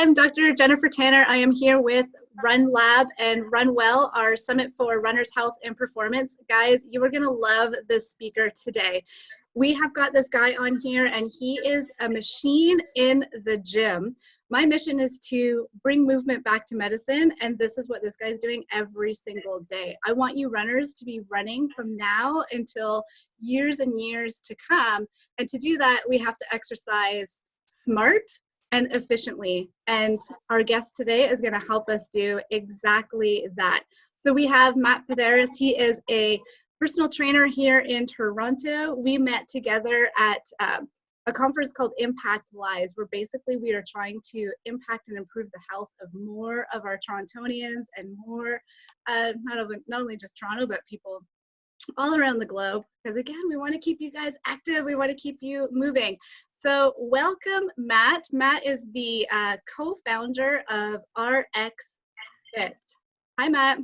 I'm Dr. Jennifer Tanner. I am here with Run Lab and Run Well, our Summit for Runners' Health and Performance. Guys, you are going to love this speaker today. We have got this guy on here, and he is a machine in the gym. My mission is to bring movement back to medicine, and this is what this guy's doing every single day. I want you runners to be running from now until years and years to come, and to do that, we have to exercise smart and efficiently, and our guest today is going to help us do exactly that. So we have Matt Pauderis. He is a personal trainer here in Toronto. We met together at a conference called Impact Lives, where basically we are trying to impact and improve the health of more of our Torontonians and more, not only just Toronto, but people all around the globe. Because again, we want to keep you guys active. We want to keep you moving. So welcome, Matt. Matt is the co-founder of RX Fit. Hi, Matt.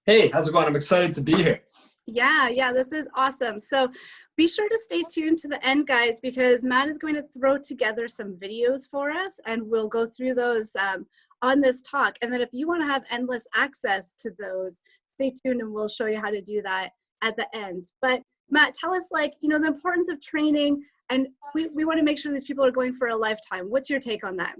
Hey, how's it going? I'm excited to be here. Yeah, this is awesome. So be sure to stay tuned to the end, guys, because Matt is going to throw together some videos for us, and we'll go through those on this talk. And then if you want to have endless access to those, stay tuned and we'll show you how to do that at the end. But Matt, tell us, the importance of training, and we want to make sure these people are going for a lifetime. What's your take on that?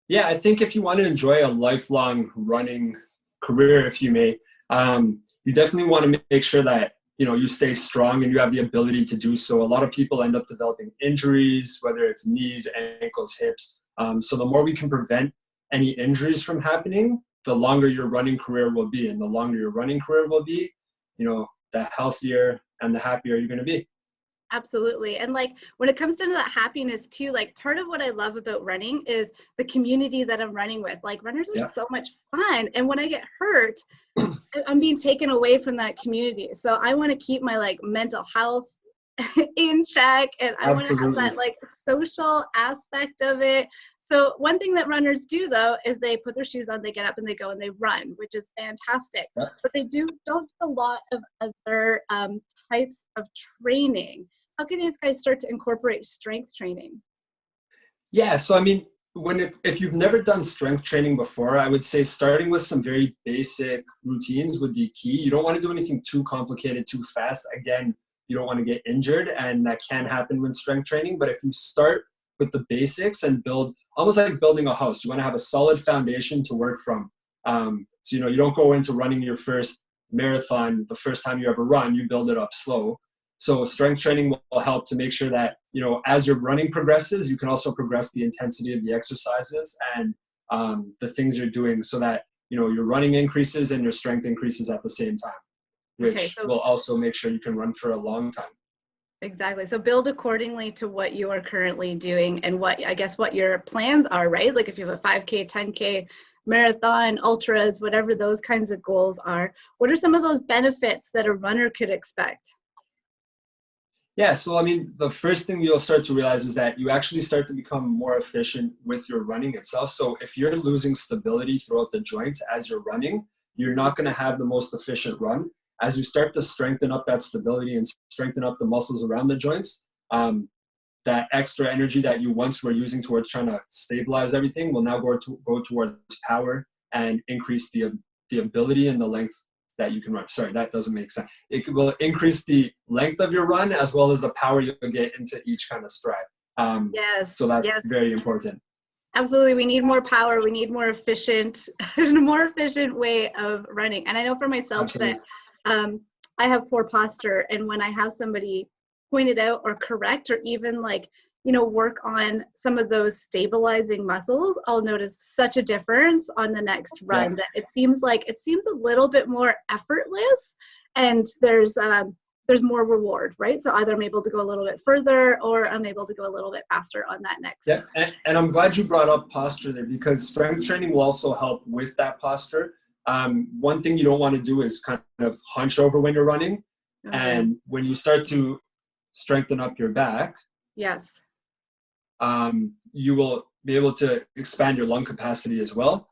Yeah, I think if you want to enjoy a lifelong running career, if you may, you definitely want to make sure that you stay strong and you have the ability to do so. A lot of people end up developing injuries, whether it's knees, ankles, hips. So the more we can prevent any injuries from happening, the longer your running career will be. And the longer your running career will be, the healthier and the happier you're going to be. Absolutely. And when it comes down to that happiness too, part of what I love about running is the community that I'm running with. Runners are so much fun. And when I get hurt, I'm being taken away from that community. So I want to keep my mental health in check, and I want to have that social aspect of it. So one thing that runners do though is they put their shoes on, they get up and they go and they run, which is fantastic. Yeah. But they don't do a lot of other types of training. How can these guys start to incorporate strength training? Yeah, so I mean, if you've never done strength training before, I would say starting with some very basic routines would be key. You don't want to do anything too complicated, too fast. Again, you don't want to get injured, and that can happen when strength training. But if you start with the basics and build, almost like building a house, you want to have a solid foundation to work from. So, you don't go into running your first marathon the first time you ever run, you build it up slow. So strength training will help to make sure that, as your running progresses, you can also progress the intensity of the exercises and the things you're doing, so that, your running increases and your strength increases at the same time, which will also make sure you can run for a long time. Exactly. So build accordingly to what you are currently doing and what your plans are, right? If you have a 5K, 10K, marathon, ultras, whatever those kinds of goals are, what are some of those benefits that a runner could expect? Yeah, so I mean, the first thing you'll start to realize is that you actually start to become more efficient with your running itself. So if you're losing stability throughout the joints as you're running, you're not going to have the most efficient run. As you start to strengthen up that stability and strengthen up the muscles around the joints, that extra energy that you once were using towards trying to stabilize everything will now go towards power and increase the ability and the length that you can run. Sorry, that doesn't make sense. It will increase the length of your run as well as the power you'll get into each kind of stride. So that's very important. Absolutely. We need more power. We need more efficient way of running. And I know for myself that I have poor posture, and when I have somebody point it out or correct or even work on some of those stabilizing muscles, I'll notice such a difference on the next run that it seems a little bit more effortless, and there's more reward, right? So either I'm able to go a little bit further or I'm able to go a little bit faster on that next. Yeah, and I'm glad you brought up posture there, because strength training will also help with that posture. One thing you don't want to do is kind of hunch over when you're running. Okay. And when you start to strengthen up your back, yes, you will be able to expand your lung capacity as well.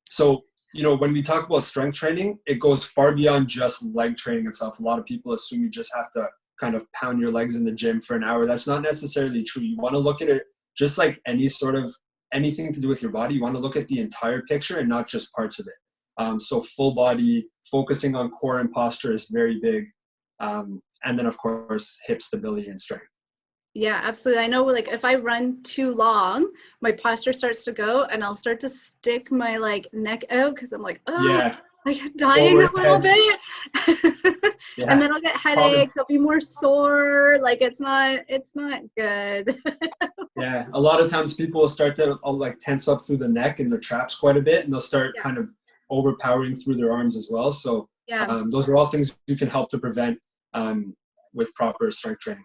So, when we talk about strength training, it goes far beyond just leg training itself. A lot of people assume you just have to kind of pound your legs in the gym for an hour. That's not necessarily true. You want to look at it just like any sort of anything to do with your body, you want to look at the entire picture and not just parts of it. So full body, focusing on core and posture is very big. And then of course, hip stability and strength. Yeah, absolutely. I know, like, if I run too long, my posture starts to go and I'll start to stick my like neck out because I'm like, oh, Yeah. like dying a Forward little head. bit. Yeah. And then I'll get headaches, I'll be more sore. Like it's not good. Yeah. A lot of times people will start to like tense up through the neck and the traps quite a bit, and they'll start Yeah. kind of overpowering through their arms as well. So Yeah. those are all things you can help to prevent with proper strength training.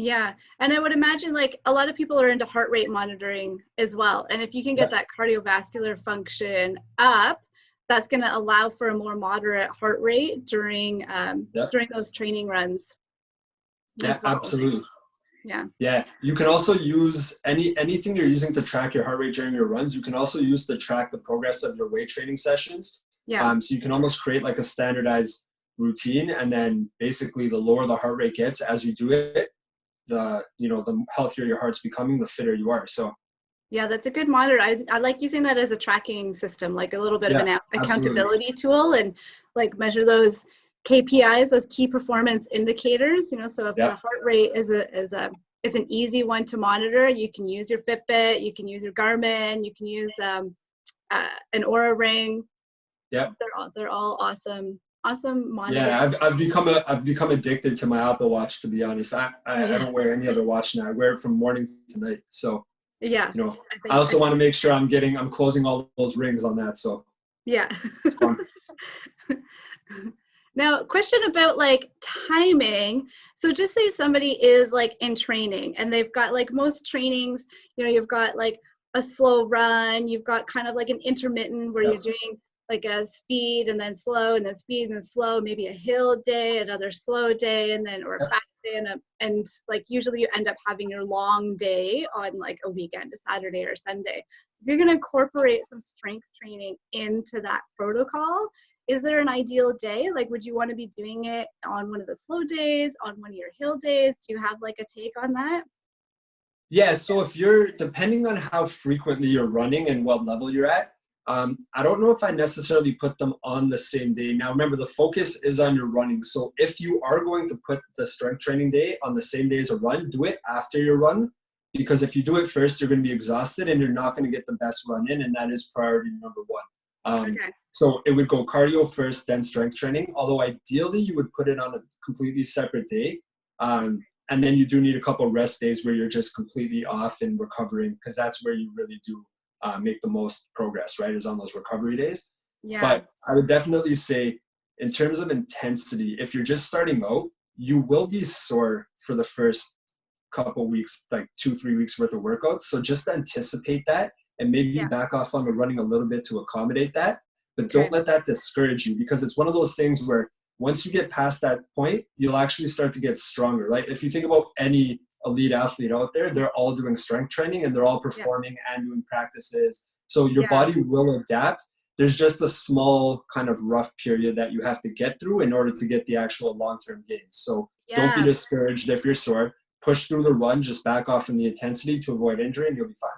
Yeah. And I would imagine like a lot of people are into heart rate monitoring as well. And if you can get that cardiovascular function up, that's going to allow for a more moderate heart rate during those training runs as well. Absolutely. Yeah. Yeah. You can also use anything you're using to track your heart rate during your runs. You can also use to track the progress of your weight training sessions. Yeah. So you can almost create like a standardized routine, and then basically the lower the heart rate gets as you do it, the healthier your heart's becoming, the fitter you are. So yeah, that's a good monitor. I like using that as a tracking system, like a little bit of an accountability tool, and like measure those KPIs, those key performance indicators. So if the heart rate is an easy one to monitor, you can use your Fitbit, you can use your Garmin, you can use an Oura ring. Yeah, they're all awesome monitors. Yeah, I've become addicted to my Apple Watch, to be honest. I don't wear any other watch now. I wear it from morning to night. So yeah, I also want to make sure I'm closing all those rings on that. So yeah. It's fun. Now, question about like timing. So just say somebody is like in training and they've got like most trainings, you've got like a slow run, you've got kind of like an intermittent where you're doing like a speed and then slow and then speed and then slow, maybe a hill day, another slow day, and then or a fast day, and like usually you end up having your long day on like a weekend, a Saturday or Sunday. If you're going to incorporate some strength training into that protocol, is there an ideal day? Like, would you want to be doing it on one of the slow days, on one of your hill days? Do you have like a take on that? Yeah, so if depending on how frequently you're running and what level you're at, I don't know if I necessarily put them on the same day. Now, remember, the focus is on your running. So if you are going to put the strength training day on the same day as a run, do it after your run. Because if you do it first, you're going to be exhausted and you're not going to get the best run in. And that is priority number one. So it would go cardio first, then strength training. Although ideally, you would put it on a completely separate day. And then you do need a couple of rest days where you're just completely off and recovering, because that's where you really do make the most progress, right, is on those recovery days. Yeah. But I would definitely say in terms of intensity, if you're just starting out, you will be sore for the first couple weeks, like 2-3 weeks worth of workouts. So just anticipate that and maybe back off on the running a little bit to accommodate that. But don't let that discourage you, because it's one of those things where once you get past that point, you'll actually start to get stronger. Like if you think about any elite athlete out there, they're all doing strength training and they're all performing and doing practices. So your body will adapt. There's just a small kind of rough period that you have to get through in order to get the actual long-term gains. So don't be discouraged if you're sore. Push through the run, just back off from the intensity to avoid injury, and you'll be fine.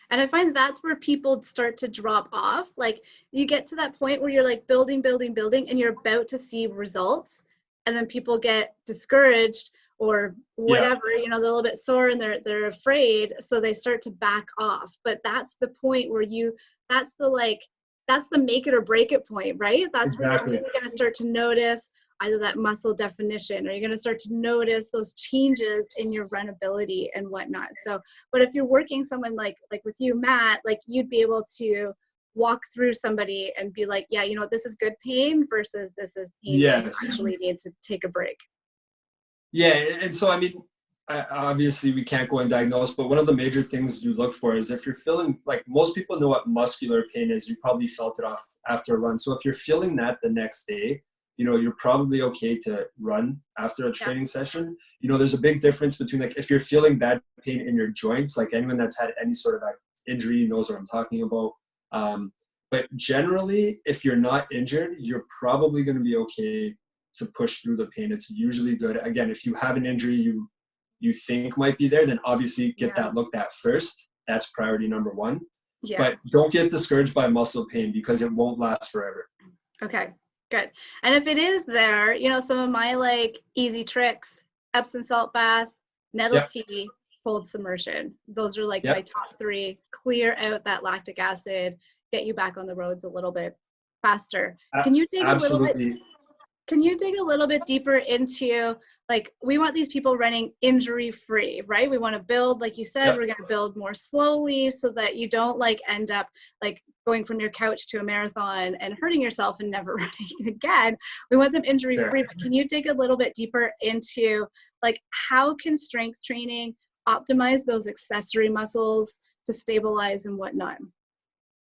And I find that's where people start to drop off. Like you get to that point where you're like building, and you're about to see results. And then people get discouraged or whatever, they're a little bit sore and they're afraid. So they start to back off. But that's the point where that's the make it or break it point, right? That's where you're really going to start to notice either that muscle definition, or you're going to start to notice those changes in your runability and whatnot. So, but if you're working someone like with you, Matt, like you'd be able to walk through somebody and be like, yeah, this is good pain versus this is pain that you actually need to take a break. Yeah, and so, I mean, obviously we can't go and diagnose, but one of the major things you look for is if you're feeling, like most people know what muscular pain is, you probably felt it off after a run. So if you're feeling that the next day, you're probably okay to run after a training session. There's a big difference between like if you're feeling bad pain in your joints, like anyone that's had any sort of injury knows what I'm talking about. But generally, if you're not injured, you're probably going to be okay to push through the pain. It's usually good. Again, if you have an injury you think might be there, then obviously get that looked at first. That's priority number one. Yeah. But don't get discouraged by muscle pain because it won't last forever. Okay, good. And if it is there, you know, some of my like easy tricks, Epsom salt bath, nettle Yep. tea, cold submersion. Those are like Yep. my top three. Clear out that lactic acid, get you back on the roads a little bit faster. Can you dig Absolutely. can you dig a little bit deeper into, like, we want these people running injury free, right? We want to build, like you said, Yep. we're going to build more slowly so that you don't like end up like going from your couch to a marathon and hurting yourself and never running again. We want them injury free. But can you dig a little bit deeper into like how can strength training optimize those accessory muscles to stabilize and whatnot?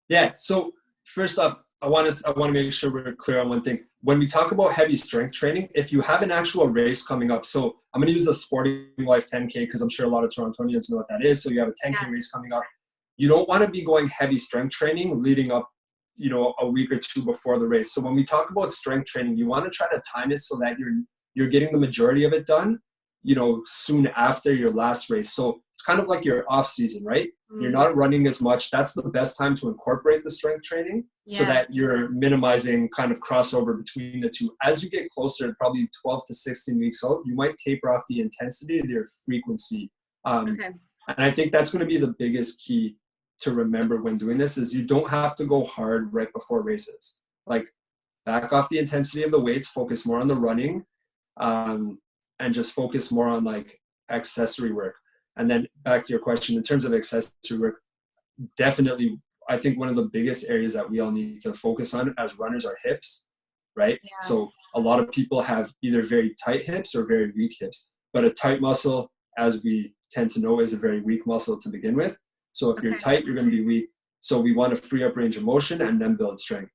Yeah. So first off, I want to make sure we're clear on one thing. When we talk about heavy strength training, if you have an actual race coming up, so I'm going to use the Sporting Life 10K because I'm sure a lot of Torontonians know what that is. So you have a 10K race coming up. You don't want to be going heavy strength training leading up, you know, a week or two before the race. So when we talk about strength training, you want to try to time it so that you're getting the majority of it done, you know, soon after your last race. So it's kind of like your off season, right? You're not running as much. That's the best time to incorporate the strength training so that you're minimizing kind of crossover between the two. As you get closer, probably 12 to 16 weeks out, you might taper off the intensity of your frequency. And I think that's going to be the biggest key to remember when doing this is you don't have to go hard right before races. Like back off the intensity of the weights, focus more on the running, and just focus more on like accessory work. And then back to your question, in terms of accessory work, definitely, I think one of the biggest areas that we all need to focus on as runners are hips, right? Yeah. So a lot of people have either very tight hips or very weak hips, but a tight muscle, as we tend to know, is a very weak muscle to begin with. So if you're tight, you're going to be weak. So we want to free up range of motion and then build strength.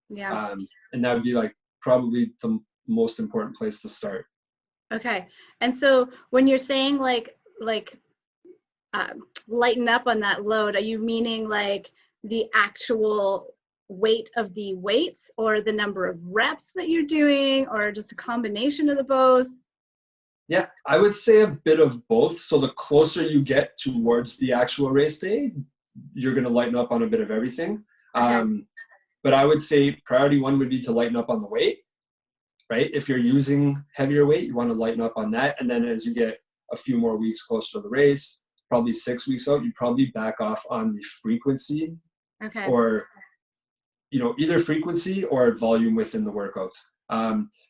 Yeah. And that would be like probably the most important place to start. Okay. And so when you're saying like lighten up on that load, are you meaning like the actual weight of the weights or the number of reps that you're doing or just a combination of the both? Yeah, I would say a bit of both. So the closer you get towards the actual race day, you're going to lighten up on a bit of everything. But I would say priority one would be to lighten up on the weight, right? If you're using heavier weight, you want to lighten up on that. And then as you get a few more weeks closer to the race, probably 6 weeks out, you probably back off on the frequency or, you know, either frequency or volume within the workouts.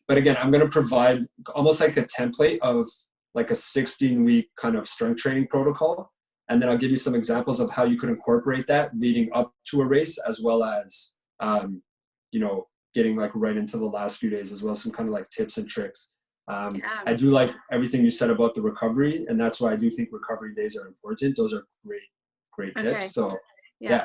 But again, I'm going to provide almost like a template of like a 16-week kind of strength training protocol. And then I'll give you some examples of how you could incorporate that leading up to a race, as well as, you know, getting like right into the last few days as well. Some kind of like tips and tricks. I do like everything you said about the recovery, and that's why I do think recovery days are important. Those are great tips. So yeah.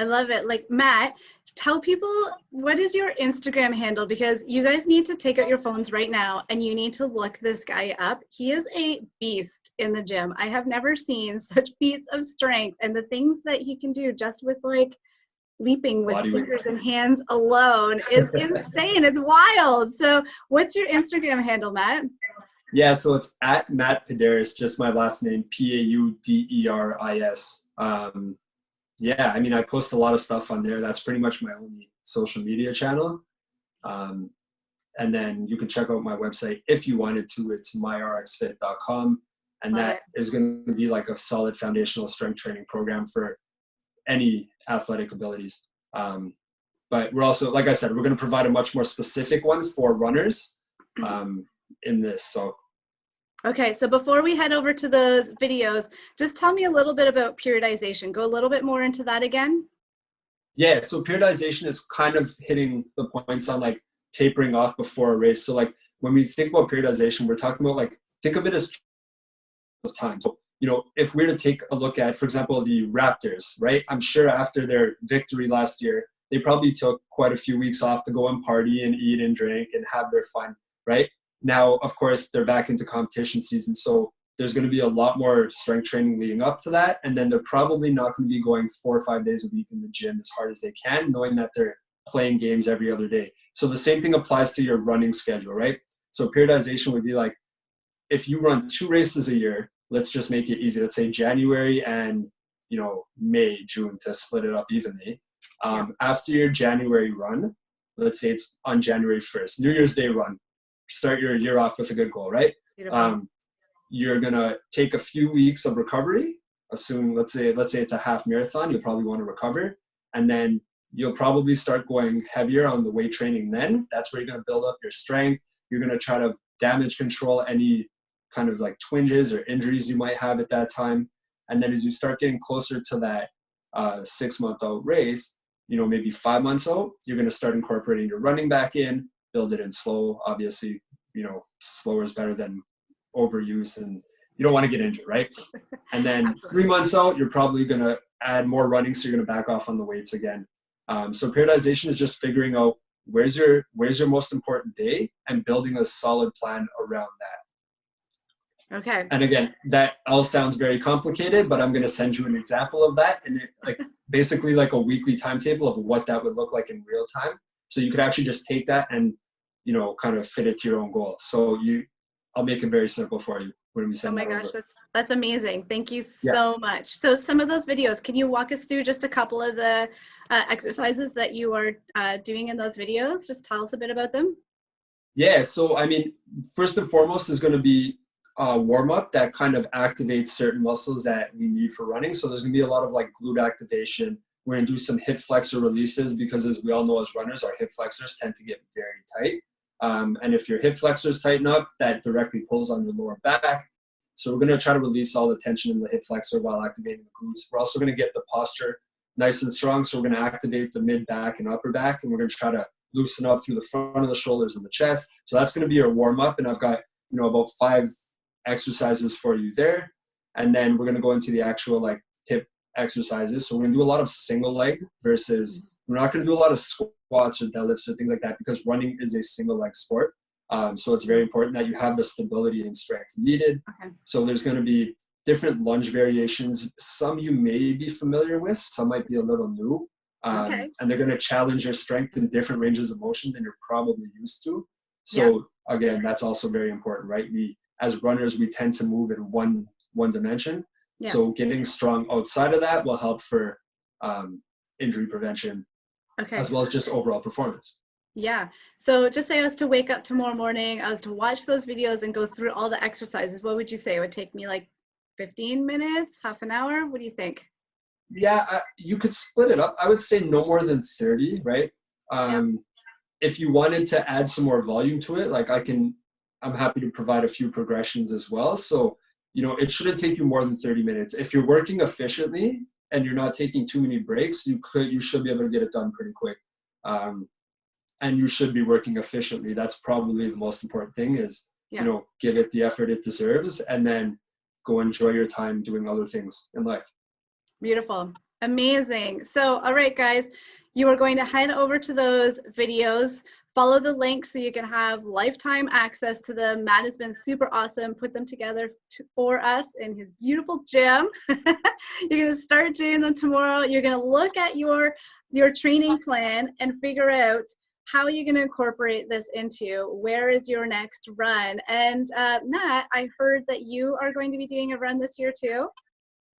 I love it. Like, Matt, tell people, what is your Instagram handle? Because you guys need to take out your phones right now and you need to look this guy up. He is a beast in the gym. I have never seen such feats of strength and the things that he can do just with like leaping with fingers and hands alone is insane. It's wild. So what's your Instagram handle, Matt? Yeah, so it's at Matt Pauderis, just my last name, Pauderis. Yeah, I mean, I post a lot of stuff on there. That's pretty much my only social media channel. And then you can check out my website if you wanted to. It's myrxfit.com. And that is going to be like a solid foundational strength training program for any athletic abilities. But we're also, like I said, we're going to provide a much more specific one for runners in this. So. Okay, so before we head over to those videos, just tell me a little bit about periodization. Go a little bit more into that again. Yeah, so periodization is kind of hitting the points on like tapering off before a race. So like when we think about periodization, we're talking about like, think of it as time. So, you know, if we're to take a look at, for example, the Raptors, right? I'm sure after their victory last year, they probably took quite a few weeks off to go and party and eat and drink and have their fun, right? Now, of course, they're back into competition season, so there's going to be a lot more strength training leading up to that, and then they're probably not going to be going 4 or 5 days a week in the gym as hard as they can, knowing that they're playing games every other day. So the same thing applies to your running schedule, right? So periodization would be like, if you run 2 races a year, let's just make it easy. Let's say January and, you know, May, June to split it up evenly. After your January run, let's say it's on January 1st, New Year's Day run, start your year off with a good goal, right? You're gonna take a few weeks of recovery. Assume, let's say it's a half marathon, you'll probably want to recover, and then you'll probably start going heavier on the weight training. Then that's where you're gonna build up your strength. You're gonna try to damage control any kind of like twinges or injuries you might have at that time. And then as you start getting closer to that 6-month out race, you know, maybe 5 months out, you're going to start incorporating your running back in, build it in slow. Obviously, you know, slower is better than overuse, and you don't want to get injured, right? And then Absolutely. 3 months out, you're probably going to add more running, so you're going to back off on the weights again. So periodization is just figuring out where's your most important day and building a solid plan around that. Okay. And again, that all sounds very complicated, but I'm going to send you an example of that, and like basically like a weekly timetable of what that would look like in real time. So you could actually just take that and, you know, kind of fit it to your own goal. So I'll make it very simple for you when we send that over. Oh my gosh, that's amazing. Thank you so much. So some of those videos, can you walk us through just a couple of the exercises that you are doing in those videos? Just tell us a bit about them. Yeah, so I mean, first and foremost is going to be warm up that kind of activates certain muscles that we need for running. So there's gonna be a lot of like glute activation. We're gonna do some hip flexor releases because, as we all know as runners, our hip flexors tend to get very tight. And if your hip flexors tighten up, that directly pulls on your lower back. So we're gonna try to release all the tension in the hip flexor while activating the glutes. We're also gonna get the posture nice and strong. So we're gonna activate the mid back and upper back, and we're gonna try to loosen up through the front of the shoulders and the chest. So that's gonna be your warm up. And I've got, you know, about 5 exercises for you there, and then we're going to go into the actual like hip exercises. So we're going to do a lot of single leg versus, we're not going to do a lot of squats or deadlifts or things like that, because running is a single leg sport. So it's very important that you have the stability and strength needed. So there's going to be different lunge variations. Some you may be familiar with, some might be a little new, and they're going to challenge your strength in different ranges of motion than you're probably used to. So again, that's also very important, right? As runners, we tend to move in one dimension. So getting strong outside of that will help for injury prevention, as well as just overall performance. Yeah. So just say I was to wake up tomorrow morning, I was to watch those videos and go through all the exercises, what would you say? It would take me like 15 minutes, half an hour? What do you think? Yeah, you could split it up. I would say no more than 30, right? If you wanted to add some more volume to it, like I'm happy to provide a few progressions as well. So, you know, it shouldn't take you more than 30 minutes. If you're working efficiently and you're not taking too many breaks, you should be able to get it done pretty quick. And you should be working efficiently. That's probably the most important thing is, you know, give it the effort it deserves, and then go enjoy your time doing other things in life. Beautiful. Amazing. So, all right, guys, you are going to head over to those videos. Follow the link so you can have lifetime access to them. Matt has been super awesome, put them together for us in his beautiful gym. You're going to start doing them tomorrow. You're going to look at your training plan and figure out how you're going to incorporate this into where is your next run. And Matt, I heard that you are going to be doing a run this year too.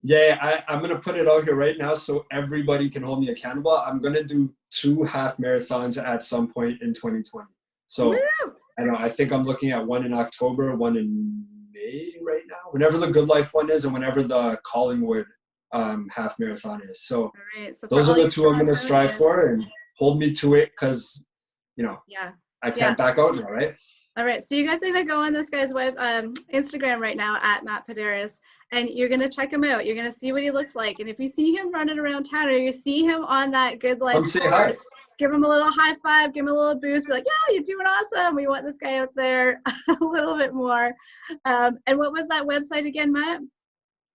Yeah, I'm going to put it out here right now so everybody can hold me accountable. I'm going to do 2 half marathons at some point in 2020. So I think I'm looking at one in October, one in May right now, whenever the Good Life one is and whenever the Collingwood half marathon is. So, those are the 2 I'm going to strive for, and hold me to it, because, you know, I can't back out now, right? All right, so you guys are going to go on this guy's Instagram right now at Matt Pauderis, and you're going to check him out. You're going to see what he looks like. And if you see him running around town, or you see him on that Good Life course, give him a little high five, give him a little boost, be like, yeah, you're doing awesome. We want this guy out there a little bit more. And what was that website again, Matt?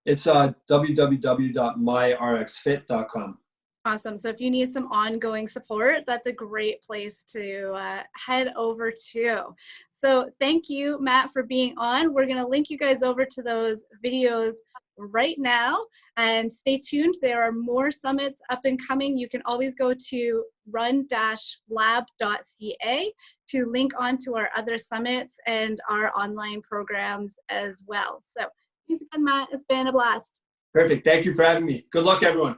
It's www.myrxfit.com. Awesome. So if you need some ongoing support, that's a great place to head over to. So thank you, Matt, for being on. We're going to link you guys over to those videos right now, and stay tuned. There are more summits up and coming. You can always go to run-lab.ca to link onto our other summits and our online programs as well. So thanks again, Matt. It's been a blast. Perfect. Thank you for having me. Good luck, everyone.